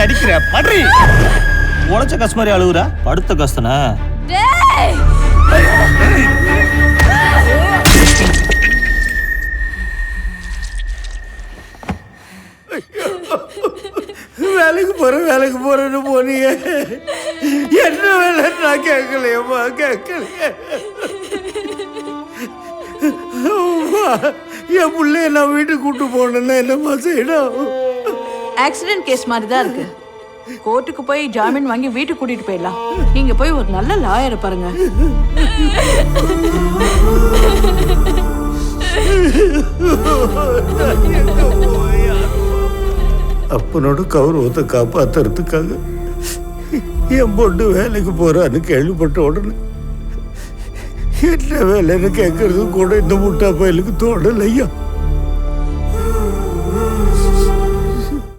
நடிக்கிற படுறி உழைச்ச கசு மாதிரி அழுகுறா படுத்த கஸ்தனா வேலைக்கு போறேன்னு போனீங்க. என்ன வேலை நான் கேட்கலையம்மா, கேட்கலையே. என் பிள்ளைய நான் வீட்டுக்கு கூட்டு போனேன்னா என்னம்மா செய்யணும்? ஆக்சிடென்ட் கேஸ் மாதிரி தான் இருக்கு. கோர்ட்டுக்கு போய் ஜாமீன் வாங்கி வீட்டுக்கு கூட்டிட்டு போயிடலாம். நீங்க போய் ஒரு நல்ல லாயரை பாருங்க. அப்பனோட கௌரவத்தை காப்பாத்துறதுக்காக என் பொண்ணு வேலைக்கு போறான்னு கேள்விப்பட்ட உடனே என்ன வேலைன்னு கேட்கறது கூட இந்த முட்டா பயலுக்கு தோணலையா.